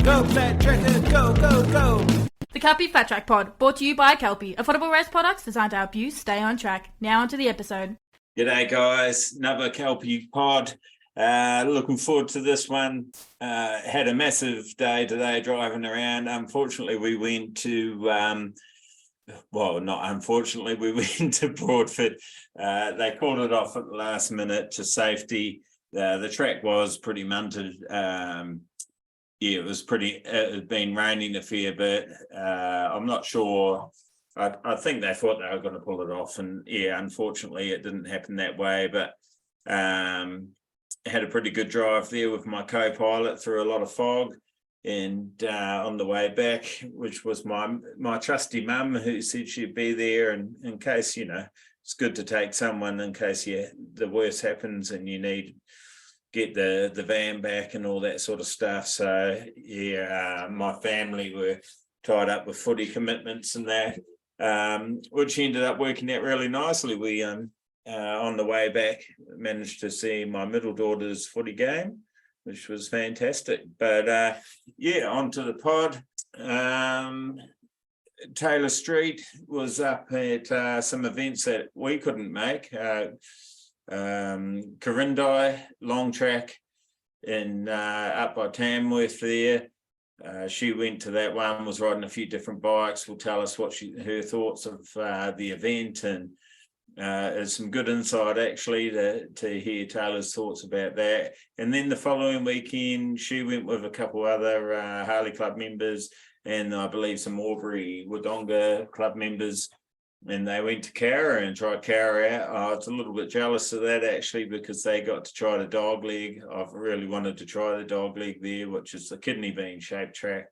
Go, Fat Tracker, go, go, go. The Kelpie Fat Track Pod, brought to you by Kelpie, affordable race products designed to help you stay on track. Now onto the episode. G'day guys, another Kelpie pod. Looking forward to this one. Had a massive day today driving around. Unfortunately, we went to, not unfortunately, we went to Broadford. They called it off at the last minute to safety. The track was pretty munted. It had been raining a fair bit. I'm not sure. I think they thought they were going to pull it off, and unfortunately it didn't happen that way, but had a pretty good drive there with my co-pilot through a lot of fog, and on the way back, which was my trusty mum, who said she'd be there, and in case, it's good to take someone in case the worst happens and you need get the van back and all that sort of stuff. So my family were tied up with footy commitments and that, which ended up working out really nicely. We on the way back managed to see my middle daughter's footy game, which was fantastic. But on to the pod. Tayla Street was up at some events that we couldn't make. Quirindi long track in up by Tamworth there. She went to that one, was riding a few different bikes. Will tell us what her thoughts of the event, and there's some good insight actually to hear Taylor's thoughts about that. And then the following weekend, she went with a couple other Harley Club members, and I believe some Albury Wodonga Club members. And they went to Cowra and tried Cowra out. I was a little bit jealous of that actually, because they got to try the dog leg. I've really wanted to try the dog leg there, which is the kidney bean shaped track.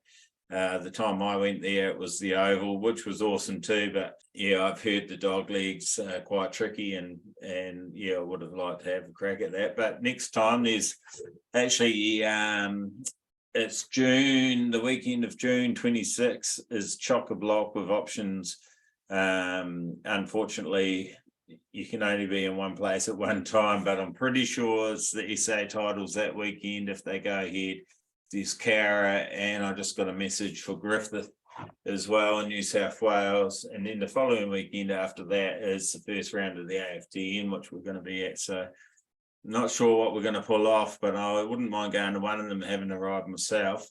The time I went there, it was the oval, which was awesome too. But I've heard the dog legs quite tricky, and I would have liked to have a crack at that. But next time there's actually it's June, the weekend of June 26 is chock-a-block with options. Unfortunately, you can only be in one place at one time, but I'm pretty sure it's the SA titles that weekend if they go ahead. There's Cowra, and I just got a message for Griffith as well in New South Wales, and then the following weekend after that is the first round of the AFTN, which we're going to be at. So not sure what we're going to pull off, but I wouldn't mind going to one of them, having a ride myself.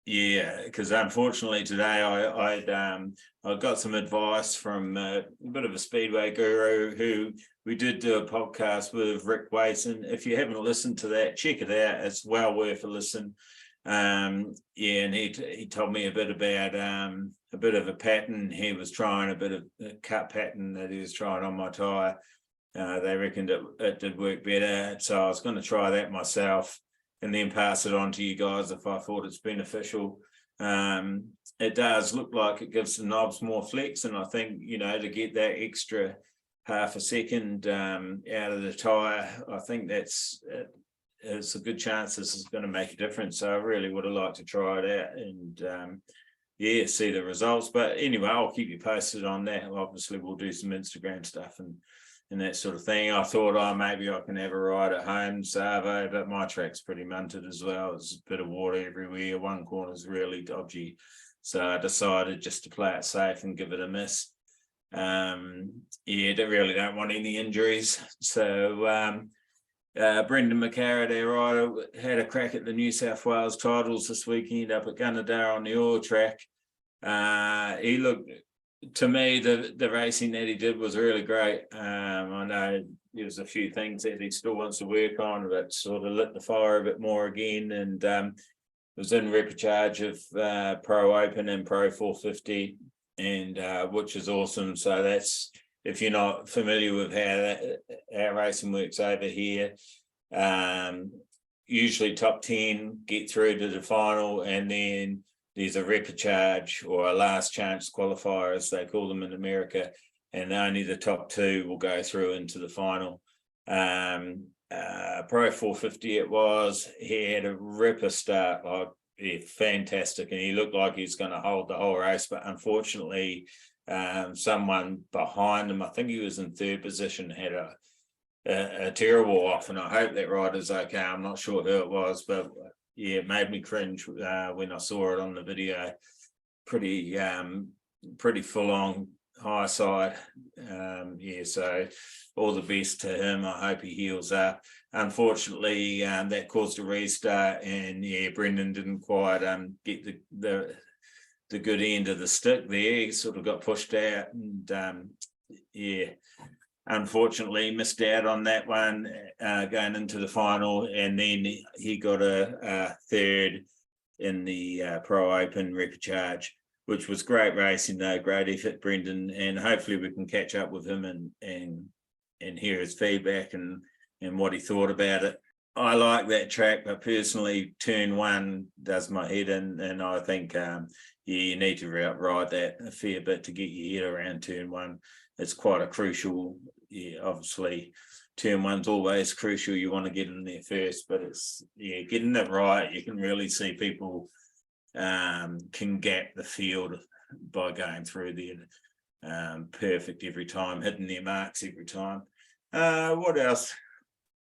Because unfortunately today I got some advice from a bit of a speedway guru who we did do a podcast with, Rick Wason. If you haven't listened to that, check it out. It's well worth a listen. And he told me a bit about a bit of a pattern he was trying, a bit of a cut pattern that he was trying on my tyre. They reckoned it did work better, so I was going to try that myself and then pass it on to you guys if I thought it's beneficial. It does look like it gives the knobs more flex, and I think, to get that extra half a second out of the tyre, I think it's a good chance this is going to make a difference. So I really would have liked to try it out and see the results. But anyway, I'll keep you posted on that. Obviously, we'll do some Instagram stuff and that sort of thing. I thought, maybe I can have a ride at home, Savo, but my track's pretty munted as well. There's a bit of water everywhere. One corner's really dodgy. So I decided just to play it safe and give it a miss. They really don't want any injuries. So Brendan McCarra, their rider, had a crack at the New South Wales titles this weekend up at Gunnedah on the Ore track. He looked... To me, the racing that he did was really great. I know there's a few things that he still wants to work on, but sort of lit the fire a bit more again, and was in repechage of Pro Open and Pro 450, and which is awesome. So that's, if you're not familiar with how racing works over here, usually top 10 get through to the final, and then there's a repechage or a last chance qualifier, as they call them in America, and only the top two will go through into the final. Pro 450 it was. He had a ripper start, fantastic, and he looked like he was going to hold the whole race, but unfortunately someone behind him, I think he was in third position, had a terrible off, and I hope that rider's okay. I'm not sure who it was, but it made me cringe when I saw it on the video. Pretty full on high side. So all the best to him. I hope he heals up. Unfortunately, that caused a restart, and Brendan didn't quite get the good end of the stick there. He sort of got pushed out, and unfortunately missed out on that one going into the final, and then he got a third in the Pro Open repechage, which was great racing though, great effort, Brendan, and hopefully we can catch up with him and hear his feedback and what he thought about it. I like that track, but personally turn 1 does my head in, and I think you need to ride that a fair bit to get your head around turn 1. It's quite a crucial, obviously turn 1's always crucial. You want to get in there first, but it's getting it right. You can really see people can gap the field by going through there perfect every time, hitting their marks every time. What else?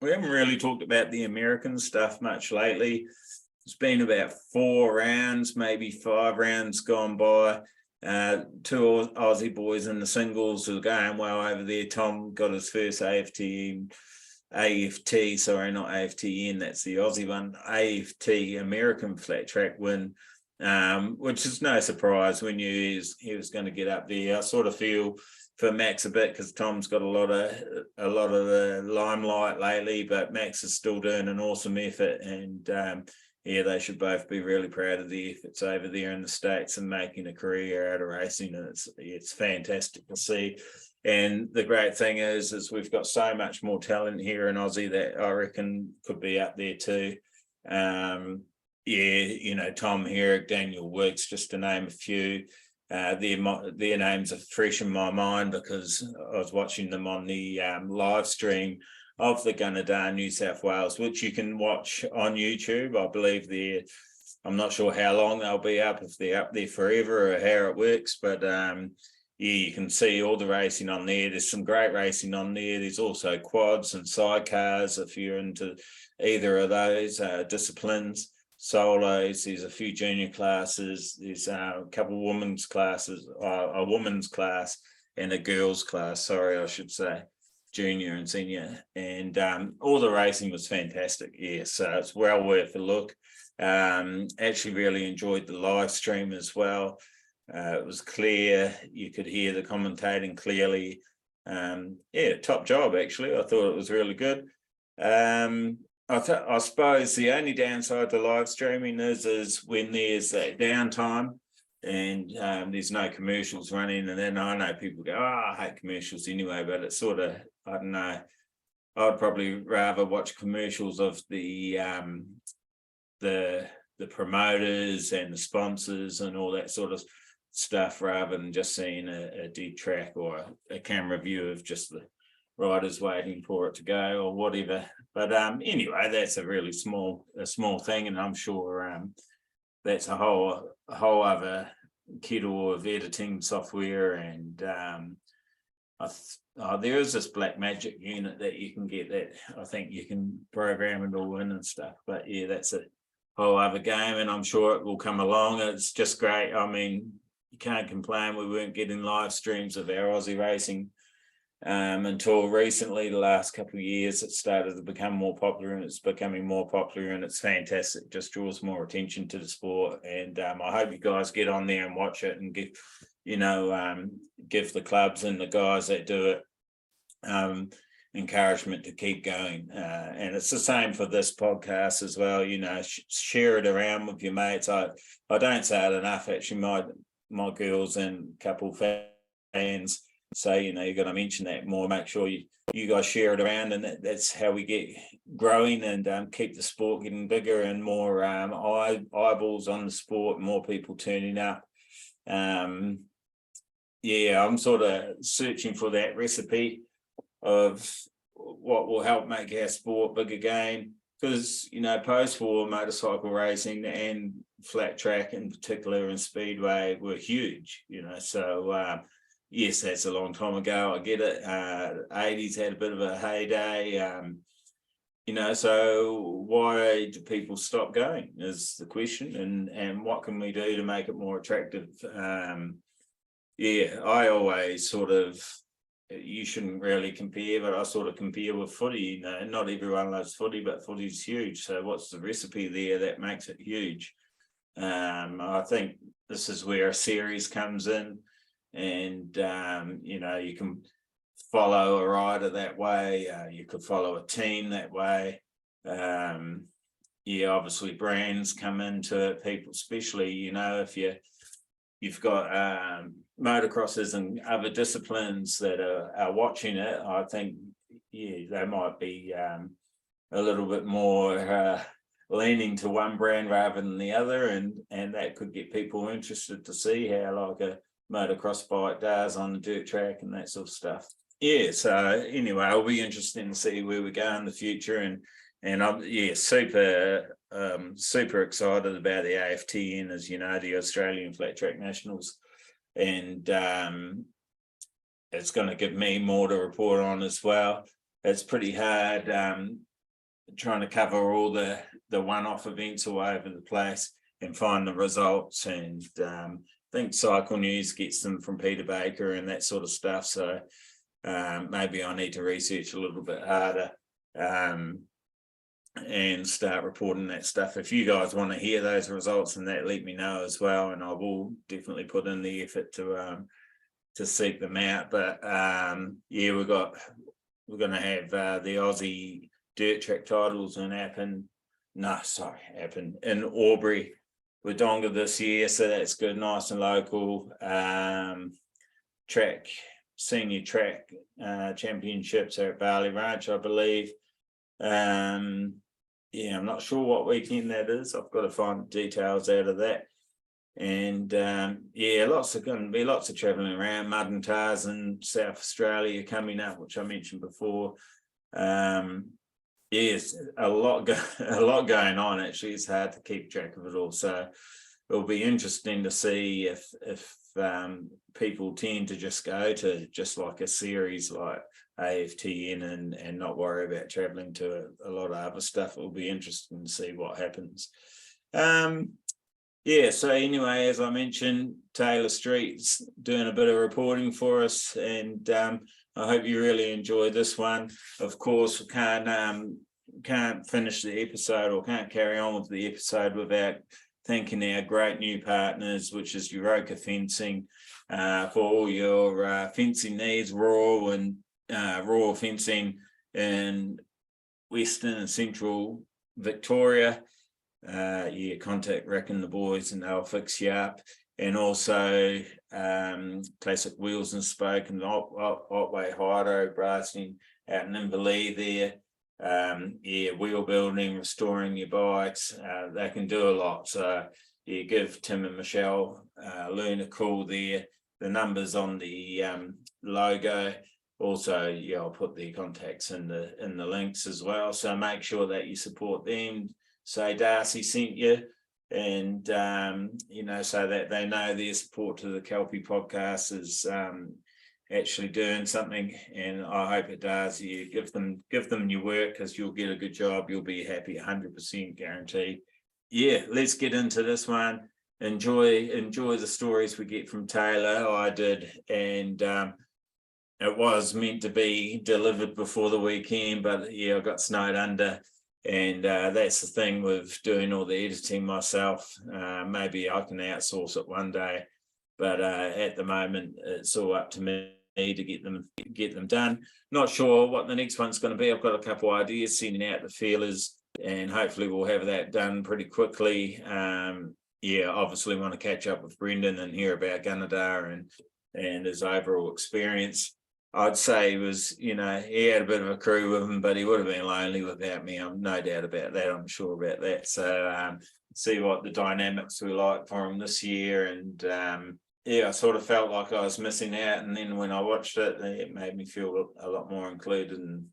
We haven't really talked about the American stuff much lately. It's been about 4 rounds, maybe 5 rounds gone by. 2 Aussie boys in the singles are going well over there. Tom got his first AFT, sorry, not AFTN, that's the Aussie one, AFT American flat track win, which is no surprise when he was going to get up there. I sort of feel for Max a bit because Tom's got a lot of the limelight lately, but Max is still doing an awesome effort, and they should both be really proud of the efforts over there in the States and making a career out of racing, and it's fantastic to see. And the great thing is we've got so much more talent here in Aussie that I reckon could be up there too. Tom Herrick, Daniel Wicks, just to name a few. Their names are fresh in my mind because I was watching them on the live stream of the Gunnedah, New South Wales, which you can watch on YouTube. I believe I'm not sure how long they'll be up, if they're up there forever or how it works, but you can see all the racing on there. There's some great racing on there. There's also quads and sidecars if you're into either of those disciplines. Solos, there's a few junior classes, there's a couple of women's classes, a women's class and a girls class, sorry, I should say, junior and senior, and all the racing was fantastic. So it's well worth a look. Actually really enjoyed the live stream as well. It was clear, you could hear the commentating clearly. Top job actually. I thought it was really good. I suppose the only downside to live streaming is when there's that downtime and there's no commercials running, and then I know people go, I hate commercials anyway, but it's sort of, I don't know, I'd probably rather watch commercials of the promoters and the sponsors and all that sort of stuff rather than just seeing a dead track or a camera view of just the riders waiting for it to go or whatever. But anyway, that's a really small thing, and I'm sure that's a whole other kettle of editing software. And there is this Black Magic unit that you can get that I think you can program it all in and stuff. But that's a whole other game, and I'm sure it will come along. It's just great. I mean, you can't complain. We weren't getting live streams of our Aussie racing until recently. The last couple of years it started to become more popular, and it's becoming more popular, and it's fantastic. It just draws more attention to the sport, and I hope you guys get on there and watch it and give the clubs and the guys that do it encouragement to keep going, and it's the same for this podcast as well. Share it around with your mates. I don't say it enough actually. My girls and couple fans say, you've got to mention that more. Make sure you guys share it around, and that's how we get growing and keep the sport getting bigger and more eyeballs on the sport, more people turning up. I'm sort of searching for that recipe of what will help make our sport big again, because post-war motorcycle racing and flat track in particular and speedway were huge. So yes, that's a long time ago. I get it. 80s had a bit of a heyday. So why do people stop going is the question, and what can we do to make it more attractive? I always you shouldn't really compare, but I sort of compare with footy. Not everyone loves footy, but footy's huge. So what's the recipe there that makes it huge? I think this is where a series comes in, and you can follow a rider that way. You could follow a team that way. Obviously brands come into it. People, especially, if you've got motocrossers and other disciplines that are watching it, I think they might be a little bit more leaning to one brand rather than the other, and that could get people interested to see how like a motocross bike does on the dirt track and that sort of stuff. So anyway, it'll be interesting to see where we go in the future, and I'm super excited about the AFTN, as the Australian Flat Track Nationals, and it's going to give me more to report on as well. It's pretty hard trying to cover all the one-off events all over the place and find the results, and I think Cycle News gets them from Peter Baker and that sort of stuff, so maybe I need to research a little bit harder and start reporting that stuff. If you guys want to hear those results and that, let me know as well, and I will definitely put in the effort to seek them out. But we're going to have the Aussie dirt track titles in Albury Wodonga this year, so that's good, nice and local. Senior track championships are at Barley Ranch, I believe. I'm not sure what weekend that is. I've got to find details out of that. And going to be lots of travelling around. Mud and Tars in South Australia coming up, which I mentioned before. Yes, a lot going on. Actually, it's hard to keep track of it all. So it'll be interesting to see if people tend to just go to just like a series like AFTN and not worry about traveling to a lot of other stuff. It'll be interesting to see what happens. So anyway, as I mentioned, Tayla Street's doing a bit of reporting for us, and I hope you really enjoyed this one. Of course, we can't finish the episode, or can't carry on with the episode without thanking our great new partners, which is Euroka Fencing, for all your fencing needs, rural fencing in Western and Central Victoria. Contact Rick and the boys and they'll fix you up. And also Classic Wheels and Spoke and Otway Hydro Blasting out in Inverleigh there. Wheel building, restoring your bikes, they can do a lot. So give Tim and Michelle Loon a call there. The numbers on the logo. Also, I'll put the contacts in the links as well. So make sure that you support them. Say Darcy sent you, and so that they know their support to the Kelpie podcast is actually doing something, and I hope it does. You give them your work, because you'll get a good job. You'll be happy, 100% guaranteed. Let's get into this one. Enjoy the stories we get from Tayla. I did, and it was meant to be delivered before the weekend, but I got snowed under. And that's the thing with doing all the editing myself. Maybe I can outsource it one day, but at the moment it's all up to me to get them done. Not sure what the next one's going to be. I've got a couple of ideas, sending out the feelers, and hopefully we'll have that done pretty quickly. Obviously want to catch up with Brendan and hear about Gunnedah and his overall experience. I'd say he was, he had a bit of a crew with him, but he would have been lonely without me. I'm no doubt about that. I'm sure about that. So see what the dynamics were like for him this year. And I sort of felt like I was missing out. And then when I watched it, it made me feel a lot more included and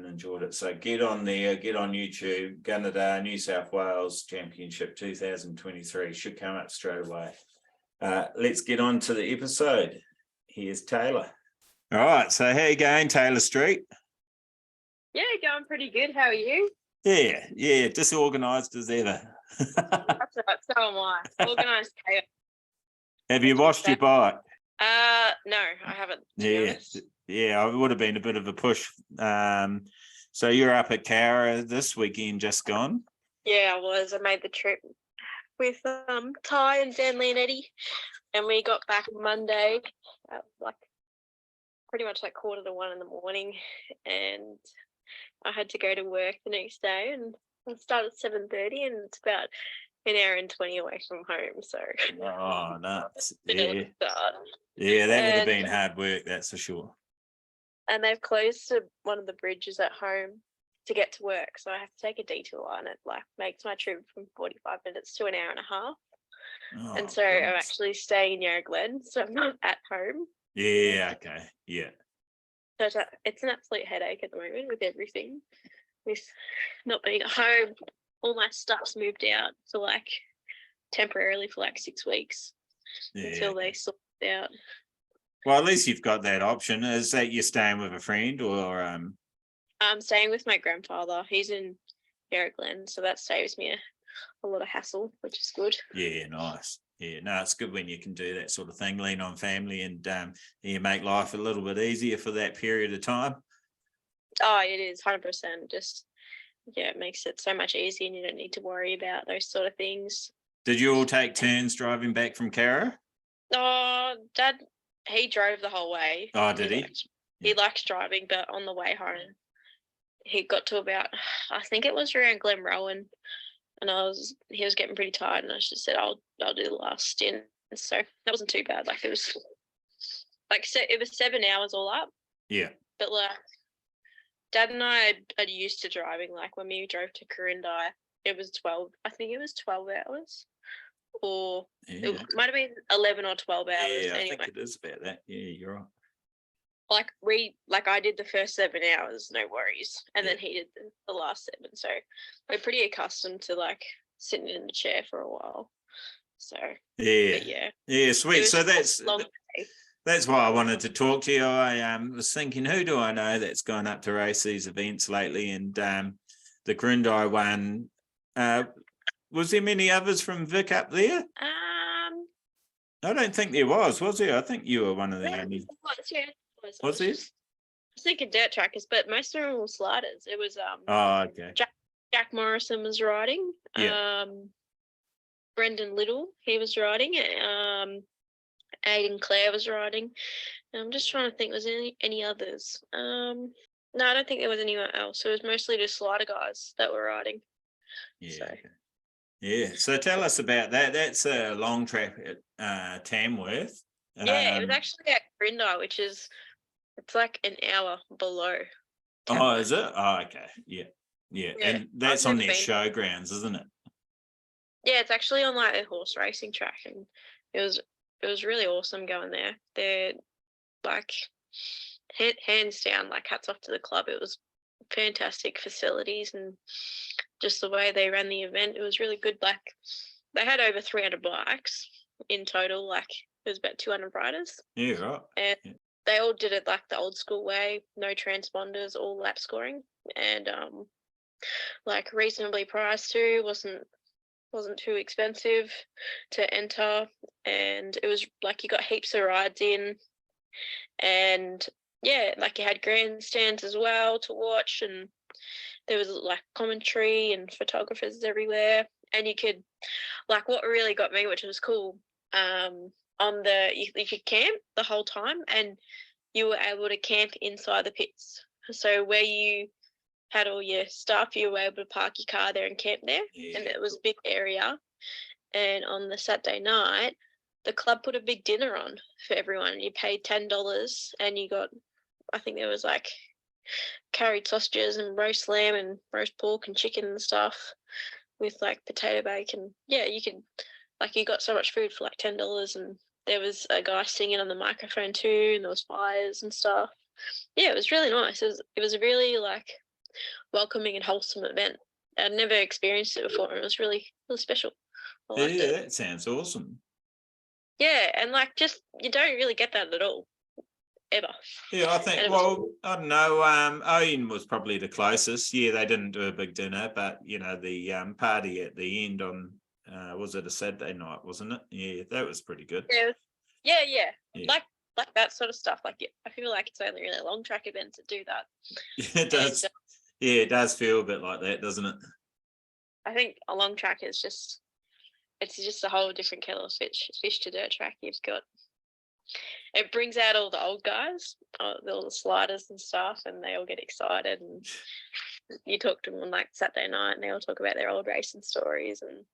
enjoyed it. So get on there, get on YouTube. Gunnedah, New South Wales Championship 2023 should come up straight away. Let's get on to the episode. Here's Tayla. All right, so how you going, Tayla Street? Yeah, going pretty good. How are you? Yeah, disorganised as ever. That's right. So am I. Organised chaos. Have you washed your bike? No, I haven't. To be honest. Yeah, it would have been a bit of a push. So you're up at Cowra this weekend, just gone? Yeah, I was. I made the trip with Ty and Dan Leonetti, and we got back Monday at like pretty much like 1:45 in the morning, and I had to go to work the next day, and I started at 7:30, and it's about an hour and 20 away from home. So Oh, nuts. bit of Yeah. a start. Yeah, that would have And- been hard work, that's for sure. And they've closed one of the bridges at home to get to work, so I have to take a detour, and it like makes my trip from 45 minutes to an hour and a half. Oh, And so I'm goodness. actually staying in Yarra Glen, so I'm not at home. Yeah, okay. Yeah. So it's an absolute headache at the moment with everything, with not being at home. All my stuff's moved out, so like temporarily for like 6 weeks until they sort it out. Well, at least you've got that option. Is that you're staying with a friend or I'm staying with my grandfather. He's in Yarra Glen, so that saves me a lot of hassle, which is good. Yeah, nice. Yeah, no, it's good when you can do that sort of thing, lean on family, and you make life a little bit easier for that period of time. Oh, it is 100%. Just it makes it so much easier, and you don't need to worry about those sort of things. Did you all take turns driving back from Cowra? Oh, Dad, he drove the whole way. Oh, did he? He likes driving, but on the way home, he got to about, I think it was around Glenrowan, and he was getting pretty tired, and I just said, I'll do the last stint. So that wasn't too bad. Like it was 7 hours all up. Yeah. But like Dad and I are used to driving. Like when we drove to Quirindi, it was 12. I think it was 12 hours, or it might have been 11 or 12 hours. Yeah, I anyway. think it is about that. Yeah, you're right. Like I did the first 7 hours, no worries, and then he did the last 7. So we're pretty accustomed to like sitting in the chair for a while. So yeah, sweet. So that's why I wanted to talk to you. I was thinking, who do I know that's gone up to race these events lately? And the Quirindi one. Was there many others from Vic up there? I don't think there was there? I think you were one of the only. Was there? I was thinking dirt trackers, but most of them were sliders. It was okay. Jack Morrison was riding. Yeah. Brendan Little, he was riding. Aidan Clare was riding. I'm just trying to think, was there any others? No, I don't think there was anyone else. It was mostly just slider guys that were riding. Yeah. So. Okay. Yeah. So tell us about that. That's a long track at Tamworth. Yeah, it was actually at Quirindi, which is it's like an hour below. Tamworth. Oh, is it? Oh, okay. Yeah. And that's on their showgrounds, isn't it? Yeah, it's actually on like a horse racing track, and it was really awesome going there. They're like hands down, like hats off to the club. It was fantastic facilities, and just the way they ran the event, it was really good. Like they had over 300 bikes in total. Like it was about 200 riders. Yeah, right. And they all did it like the old school way, no transponders, all lap scoring, and like reasonably priced too. Wasn't too expensive to enter, and it was like you got heaps of rides in, and like you had grandstands as well to watch, and there was like commentary and photographers everywhere, and you could like what really got me, which was cool, you could camp the whole time, and you were able to camp inside the pits. So where you had all your stuff, you were able to park your car there and camp there. And it was a big area. And on the Saturday night, the club put a big dinner on for everyone. You paid $10 and you got, I think there was like curried sausages and roast lamb and roast pork and chicken and stuff with like potato bacon. Yeah, you could, like you got so much food for like $10, and there was a guy singing on the microphone too, and there was fires and stuff. Yeah, it was really nice. It was a really like welcoming and wholesome event. I'd never experienced it before, and it was really, really special. I liked it. That sounds awesome. Yeah, and like just you don't really get that at all. ever. Yeah, I And think, it was well, I don't know, Owen was probably the closest. Yeah, they didn't do a big dinner, but, you know, the party at the end on, was it a Saturday night, wasn't it? Yeah, that was pretty good. yeah, Yeah. like that sort of stuff. Like I feel like it's only really long track events that do that. It does. Yeah, it does feel a bit like that, doesn't it? I think a long track is just a whole different kettle of fish to dirt track. It brings out all the old guys, all the sliders and stuff, and they all get excited. And you talk to them on like Saturday night, and they all talk about their old racing stories and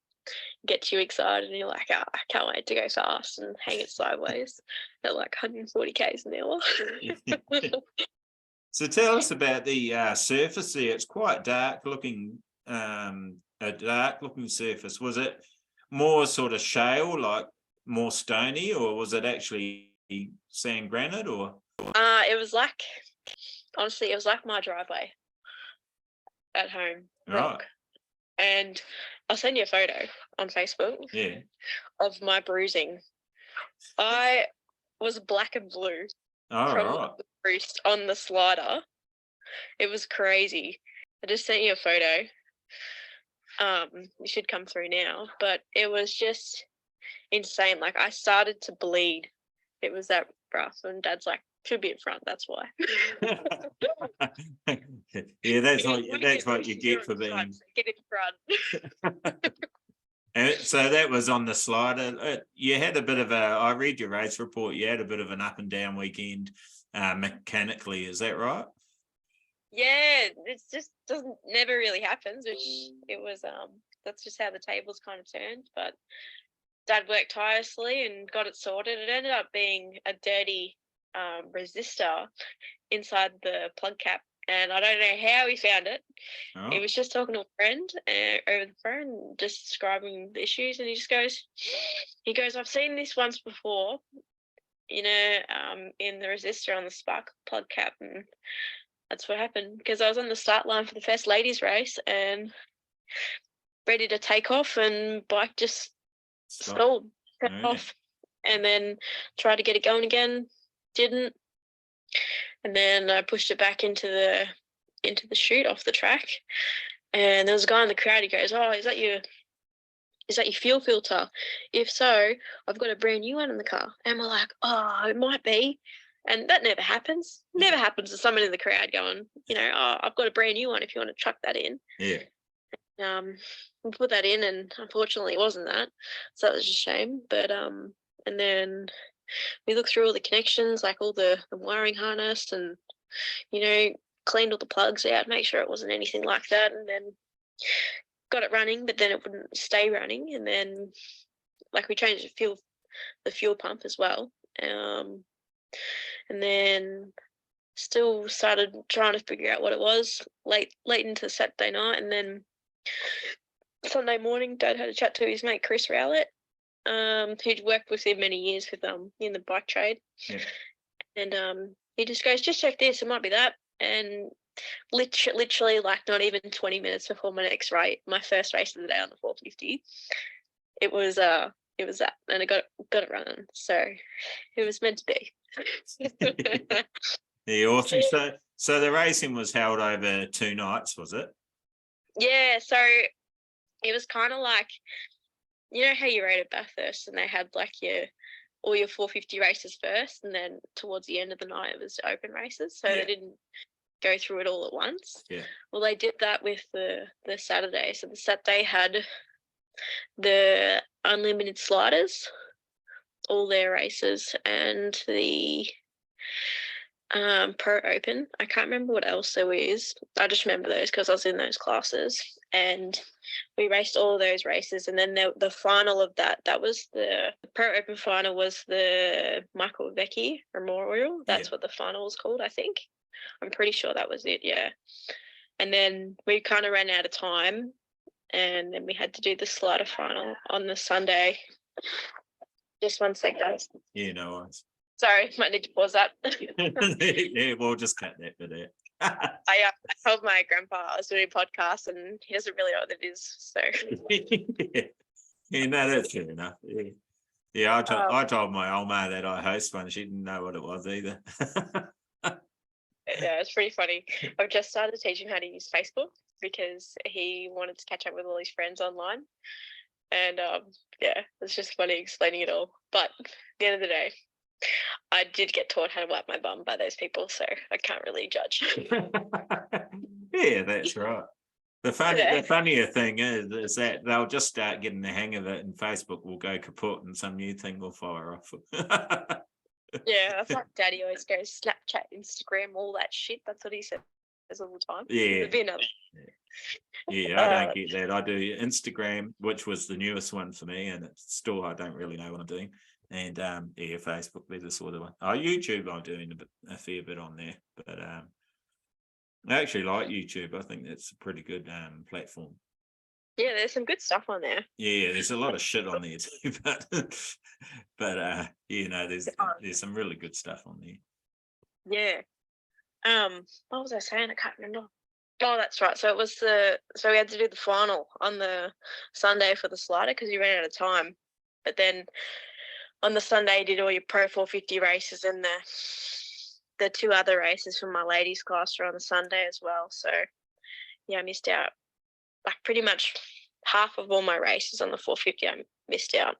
get you excited. And you're like, oh, I can't wait to go fast and hang it sideways at like 140 k's an hour. So tell us about the surface there. It's quite dark looking, a dark looking surface. Was it more sort of shale, like more stony, or was it actually sand granite, or? It was like, honestly, it was like my driveway at home, rock. And I'll send you a photo on Facebook of my bruising. I was black and blue from the bruise on the slider. It was crazy. I just sent you a photo. It should come through now, but it was just insane. Like I started to bleed. It was that rough, and Dad's like, should be in front, that's why. Yeah, that's what you get for being. Get in front. And so that was on the slider. You had a bit of I read your race report, you had a bit of an up and down weekend mechanically, is that right? Yeah, it just never really happens, which it was, that's just how the tables kind of turned. But Dad worked tirelessly and got it sorted. It ended up being a dirty resistor inside the plug cap, and I don't know how he found it. He was just talking to a friend over the phone, just describing the issues, and he goes, I've seen this once before, in the resistor on the spark plug cap, and that's what happened. Because I was on the start line for the first ladies race and ready to take off, and bike just stalled, off, and then tried to get it going again, didn't, and then I pushed it back into the chute off the track, and there was a guy in the crowd. He goes, "Oh, is that your fuel filter? If so, I've got a brand new one in the car." And we're like, "Oh, it might be," and that never happens. Never happens to someone in the crowd going, "Oh, I've got a brand new one if you want to chuck that in." Yeah. We put that in, and unfortunately it wasn't that, so that was a shame. But and then we looked through all the connections, like all the wiring harness, and cleaned all the plugs out, make sure it wasn't anything like that, and then got it running. But then it wouldn't stay running, and then like we changed the fuel pump as well, and then still started trying to figure out what it was late into Saturday night. And then Sunday morning, Dad had a chat to his mate Chris Rowlett, who'd worked with him many years with in the bike trade. Yeah. And he just goes, "Just check this, it might be that." And literally like not even 20 minutes before my first race of the day on the 450, it was that, and I got it running. So it was meant to be. Yeah, awesome. So the racing was held over 2 nights, was it? Yeah, so it was kind of like, how you rode at Bathurst and they had like all your 450 races first, and then towards the end of the night it was open races, so they didn't go through it all at once. Yeah. Well, they did that with the Saturday. So the Saturday had the unlimited sliders, all their races, and the Pro Open. I can't remember what else there was. I just remember those because I was in those classes, and we raced all of those races. And then the final of that was the Pro Open final, was the Michael Vecchi Memorial. That's what the final was called, I think. I'm pretty sure that was it, yeah. And then we kind of ran out of time, and then we had to do the slider final on the Sunday. Just one sec, guys. Yeah, no worries. Sorry, might need to pause that. Yeah, we'll just cut that bit out. I told my grandpa I was doing a podcast, and he doesn't really know what it is. So Yeah, no, that's fair enough. Yeah. Yeah, I told my old mate that I host one. She didn't know what it was either. Yeah, it's pretty funny. I've just started teaching him how to use Facebook because he wanted to catch up with all his friends online. And yeah, it's just funny explaining it all. But at the end of the day, I did get taught how to wipe my bum by those people, so I can't really judge. Yeah, that's right. The Yeah. funnier thing is that they'll just start getting the hang of it, and Facebook will go kaput, and some new thing will fire off. Yeah, that's like Daddy always goes Snapchat, Instagram, all that shit. That's what he says all the time. Yeah. There'd be another. Yeah, I don't get that. I do Instagram, which was the newest one for me, and it's still I don't really know what I'm doing. And yeah, Facebook, they're the sort of one. Oh, YouTube, I'm doing a fair bit on there, but I actually like YouTube. I think that's a pretty good platform. Yeah, there's some good stuff on there. Yeah, there's a lot of shit on there too, but you know, there's some really good stuff on there. Yeah. What was I saying? I can't remember. Oh, that's right. So we had to do the final on the Sunday for the slider because we ran out of time. But then on the Sunday, you did all your Pro 450 races, and the two other races from my ladies class were on the Sunday as well. So yeah, I missed out. Like pretty much half of all my races on the 450, I missed out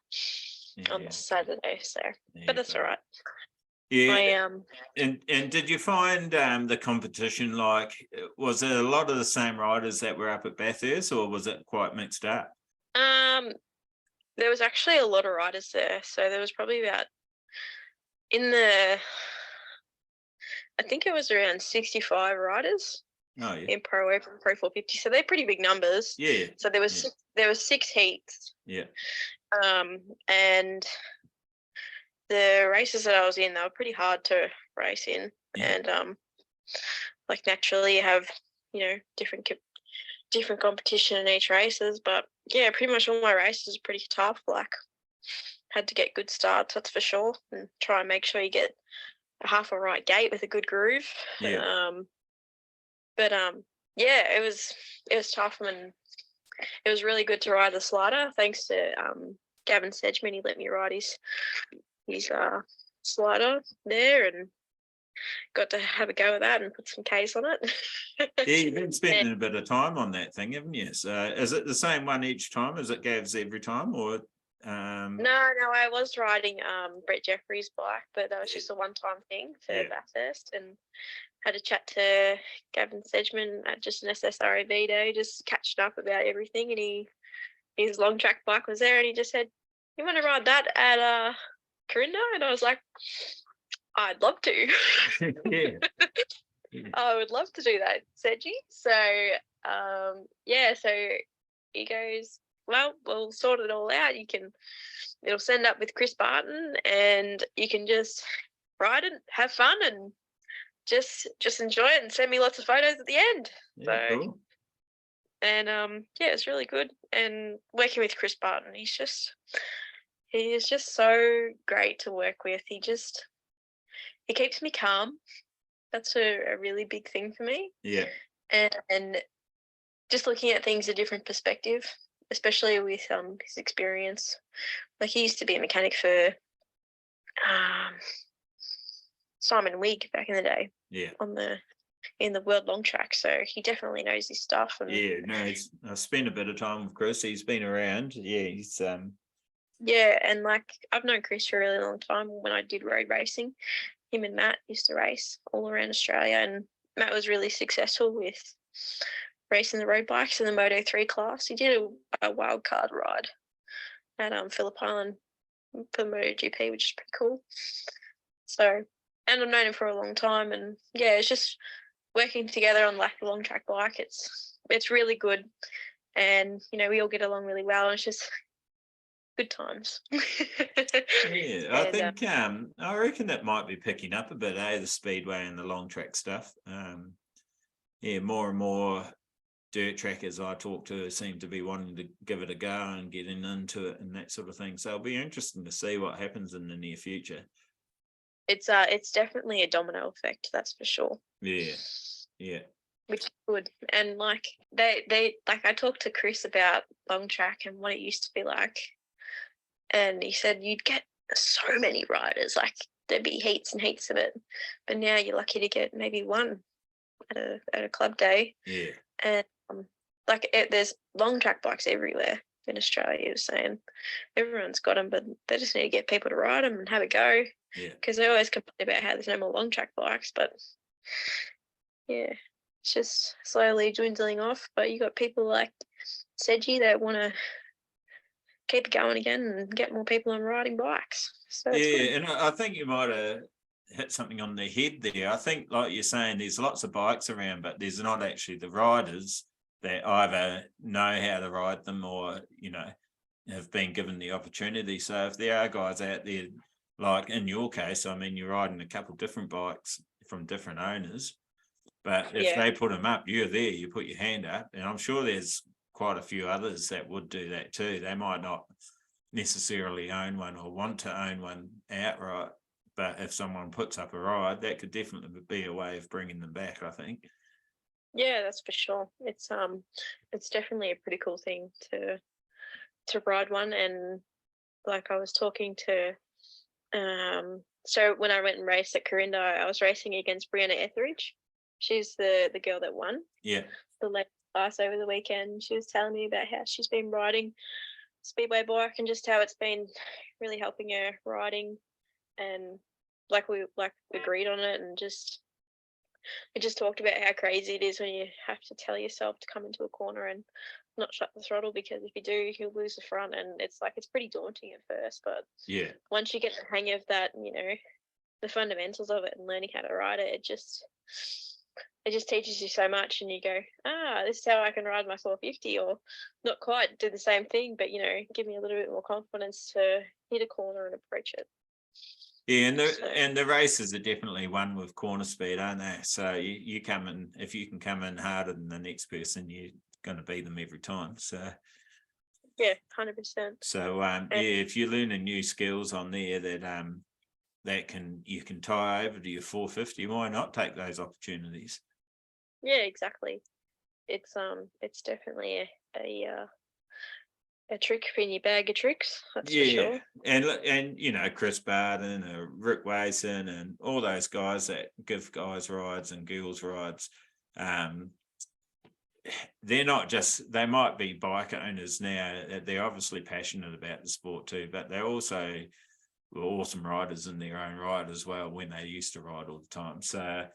on the Saturday. So, but that's all right. Yeah. And did you find the competition was it a lot of the same riders that were up at Bathurst, or was it quite mixed up? There was actually a lot of riders there. So there was probably about I think it was around 65 riders. Oh, yeah. In Pro Open, Pro 450. So they're pretty big numbers. Yeah. So there was six heats. Yeah. And the races that I was in, they were pretty hard to race in. Yeah. And like naturally you have, different competition in each races. But yeah, pretty much all my races are pretty tough. Like had to get good starts, that's for sure. And try and make sure you get a half a right gate with a good groove. Yeah. But yeah, it was tough, and it was really good to ride the slider. Thanks to Gavin Sedgman, he let me ride his slider there, and got to have a go at that and put some Ks on it. Yeah, you've been spending a bit of time on that thing, haven't you? So is it the same one each time? Is it Gav's every time, or? No, I was riding Brett Jeffrey's bike, but that was just a one-time thing for Bathurst, and had a chat to Gavin Sedgman at just an SSROV day, just catching up about everything, and his long track bike was there, and he just said, "You want to ride that at Quirindi?" And I was like, "I'd love to." Yeah. I would love to do that, Sedgy. So so he goes, "Well, we'll sort it all out. It'll send up with Chris Barton, and you can just ride it, have fun, and just enjoy it, and send me lots of photos at the end." Yeah, so cool. And it's really good. And working with Chris Barton, he is just so great to work with. He keeps me calm. That's a really big thing for me. Yeah. And just looking at things a different perspective, especially with his experience. Like he used to be a mechanic for Simon Wigg back in the day. Yeah. In the World Long Track, so he definitely knows his stuff. And yeah, no, I've spent a bit of time with Chris. He's been around. Yeah, he's yeah, and like I've known Chris for a really long time. When I did road racing, him and Matt used to race all around Australia, and Matt was really successful with racing the road bikes in the Moto 3 class. He did a wild card ride at Phillip Island for MotoGP, which is pretty cool. So, and I've known him for a long time, and yeah, it's just working together on like a long track bike. It's really good, and we all get along really well, and it's just good times. Yeah, I think I reckon that might be picking up a bit, the speedway and the long track stuff. Yeah, more and more dirt trackers I talk to seem to be wanting to give it a go and getting into it and that sort of thing. So it'll be interesting to see what happens in the near future. It's definitely a domino effect, that's for sure. Yeah. Which is good. And like they like I talked to Chris about long track and what it used to be like. and he said you'd get so many riders, like there'd be heaps and heaps of it, but now you're lucky to get maybe one at a club day. Yeah. And there's long track bikes everywhere in Australia. He was saying everyone's got them, but they just need to get people to ride them and have a go. Yeah. Because they always complain about how there's no more long track bikes, but yeah, it's just slowly dwindling off. But you got people like Sedgy that want to keep it going again and get more people on riding bikes. So yeah, and I think you might have hit something on the head there. I think, like you're saying, there's lots of bikes around, but there's not actually the riders that either know how to ride them or, you know, have been given the opportunity. So if there are guys out there, like in your case, I mean, you're riding a couple of different bikes from different owners, but if they put them up, you're there, you put your hand up, and I'm sure there's quite a few others that would do that too. They might not necessarily own one or want to own one outright, but if someone puts up a ride, that could definitely be a way of bringing them back, I think. Yeah, that's for sure. It's definitely a pretty cool thing to ride one. And like I was talking to so when I went and raced at Quirindi, I was racing against Brianna Etheridge. She's the girl that won the late class over the weekend. She was telling me about how she's been riding speedway bike and just how it's been really helping her riding, and we agreed on it, and we just talked about how crazy it is when you have to tell yourself to come into a corner and not shut the throttle, because if you do, you'll lose the front, and it's pretty daunting at first, but once you get the hang of that, you know, the fundamentals of it and learning how to ride it, it just teaches you so much, and you go, this is how I can ride my 450, or not quite do the same thing, but, you know, give me a little bit more confidence to hit a corner and approach it. Yeah, and the races are definitely one with corner speed, aren't they? So you come in, if you can come in harder than the next person, you're going to beat them every time. So yeah, 100%. So if you're learning new skills on there that you can tie over to your 450, why not take those opportunities? Yeah, exactly. It's definitely a trick in your bag of tricks, that's for sure. And you know, Chris Barton, Rick Wason, and all those guys that give guys rides and girls rides, they're not just, they might be bike owners now, they're obviously passionate about the sport too, but they're also awesome riders in their own right as well when they used to ride all the time. So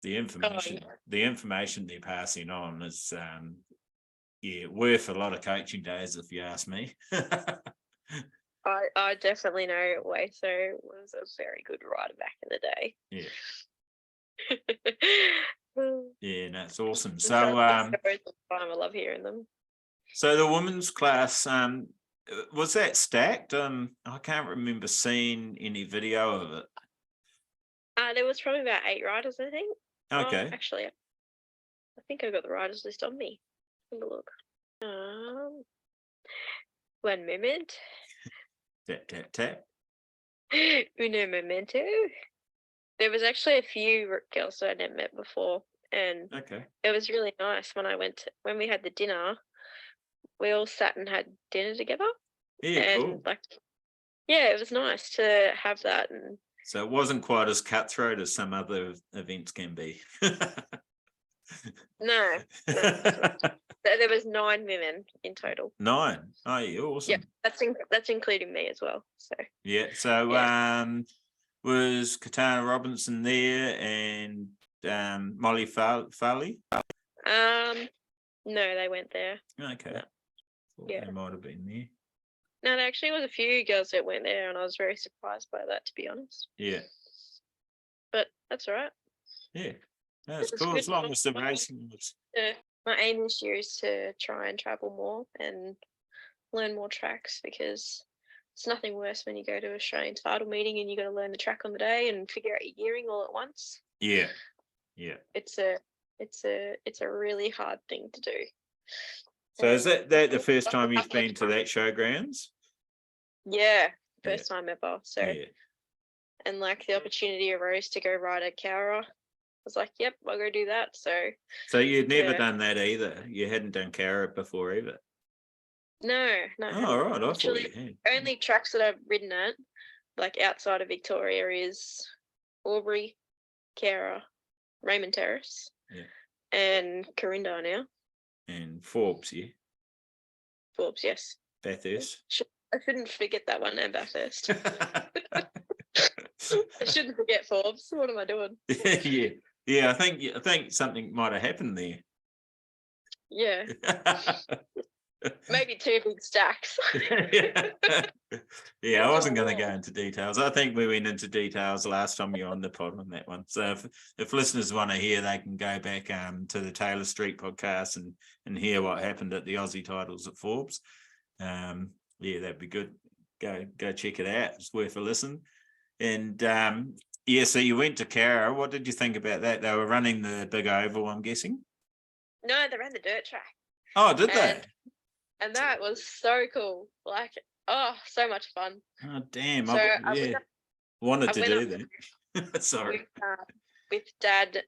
the information they're passing on is worth a lot of coaching days, if you ask me. I definitely know Waso was a very good rider back in the day. Yeah, no, it's awesome. So I love hearing them. So the women's class, was that stacked? I can't remember seeing any video of it. There was probably about 8 riders, I think. Okay. Actually, I think I got the riders list on me. Have a look. 1 moment. Tap. Uno momento. There was actually a few girls that I never met before, and it was really nice when we had the dinner. We all sat and had dinner together. Yeah, and cool. It was nice to have that. And so it wasn't quite as cutthroat as some other events can be. No. There was 9 women in total. 9. Oh, yeah, awesome. Yeah, that's including me as well. So yeah. So was Katana Robinson there and Molly Farley? No, they went there. Okay. No. They might have been there. No, there actually was a few girls that went there, and I was very surprised by that, to be honest. Yeah. But that's all right. Yeah. That's cool. As long as the racing was. My aim this year is to try and travel more and learn more tracks, because it's nothing worse when you go to Australian title meeting and you got to learn the track on the day and figure out your gearing all at once. Yeah. It's a really hard thing to do. So is that the first time you've been to that showgrounds? Yeah, first time ever. So, and the opportunity arose to go ride at Cowra. I was like, yep, I'll go do that. So you'd never done that either? You hadn't done Cowra before either? No, Oh, all right. I thought Literally, you had. only tracks that I've ridden at, like outside of Victoria, is Albury, Cowra, Raymond Terrace, Yeah. and Quirindi now. And Forbes, yeah. Forbes, yes. Bathurst. I shouldn't forget that one, and Bathurst. I shouldn't forget Forbes. What am I doing? Yeah. Yeah, I think something might have happened there. Yeah, maybe 2 big stacks. Yeah, I wasn't going to go into details. I think we went into details last time you were on the pod on that one. So if listeners want to hear, they can go back to the Tayla Street podcast and hear what happened at the Aussie titles at Forbes. Yeah, that'd be good. Go check it out. It's worth a listen. And yeah, so you went to Cowra. What did you think about that? They were running the big oval, I'm guessing. No, they ran the dirt track. Oh, did they? And that was so cool. Like, oh, so much fun. Oh, damn. So Wanted I to went do that. Sorry. With Dad,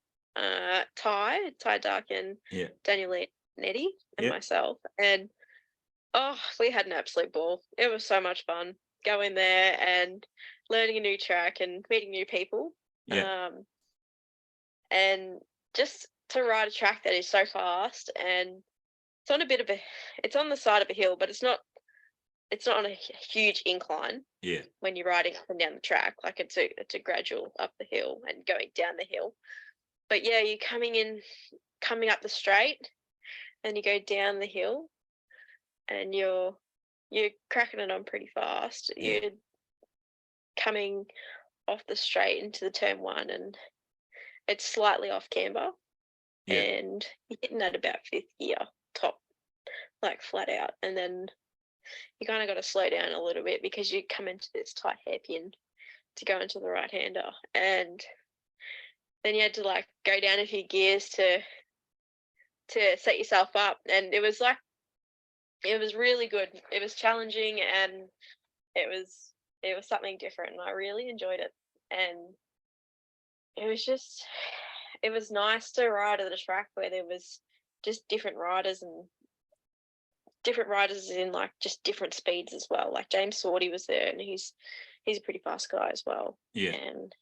Ty Dark, and Yeah. Daniel Nettie, and Yeah. myself. And oh, we had an absolute ball. It was so much fun going there and learning a new track and meeting new people. Yeah. And just to ride a track that is so fast, and it's on the side of a hill, but it's not on a huge incline. Yeah. When you're riding up and down the track, like it's a gradual up the hill and going down the hill. But yeah, you're coming up the straight, and you go down the hill, and you're cracking it on pretty fast. Yeah. You're coming off the straight into the turn 1, and it's slightly off camber. Yeah. And you're hitting at about 5th gear top, like flat out, and then you kind of got to slow down a little bit because you come into this tight hairpin to go into the right hander, and then you had to like go down a few gears to set yourself up, and it was really good. It was challenging, and it was something different, and I really enjoyed it. And it was nice to ride at a track where there was just different riders in like just different speeds as well. Like James Swordy was there, and he's a pretty fast guy as well. Yeah. And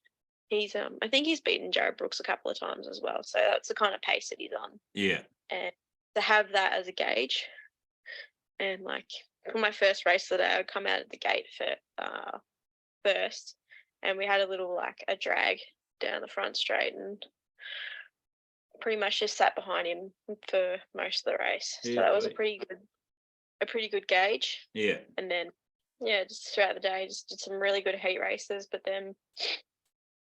he's I think he's beaten Jared Brooks a couple of times as well. So that's the kind of pace that he's on. Yeah. And to have that as a gauge, and like for my first race today, I would come out of the gate for first, and we had a little like a drag down the front straight, and pretty much just sat behind him for most of the race. So that was a pretty good gauge. Yeah. And then just throughout the day, just did some really good heat races, but then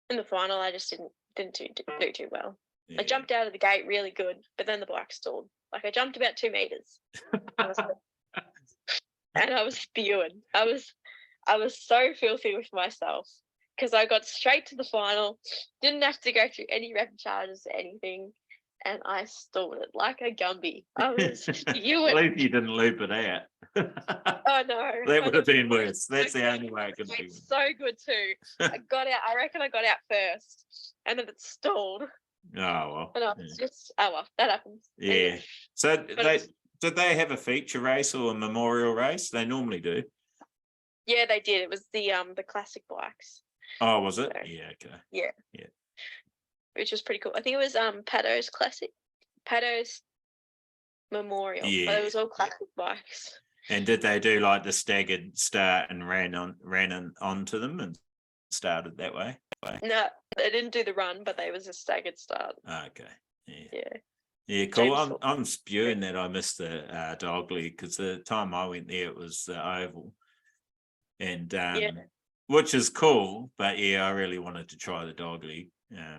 in the final, I just didn't do too well. Yeah. I jumped out of the gate really good, but then the bike stalled. Like I jumped about 2 meters, and I was spewing. I was so filthy with myself because I got straight to the final, didn't have to go through any rapid charges or anything, and I stalled it like a Gumby. I was spewing. At least you didn't loop it out. Oh no, That would have been worse. That's the only way it could be. It's so good too. I got out. I reckon I got out first, and then it stalled. Oh well. And I was just, oh well, that happens. Yeah. So But did they have a feature race or a memorial race? They normally do. yeah, they did. It was the classic bikes. Oh, was it? So, Yeah. Okay. yeah. Yeah. Which was pretty cool. I think it was Paddo's classic, Paddo's memorial. Yeah. But it was all classic bikes. And did they do like the staggered start and ran onto them and started that way? No, they didn't do the run, but they was a staggered start. Okay. Yeah. Yeah. Yeah, cool. James I'm spewing that I missed the dog league because the time I went there it was the oval, and which is cool. But yeah, I really wanted to try the dog league. Yeah,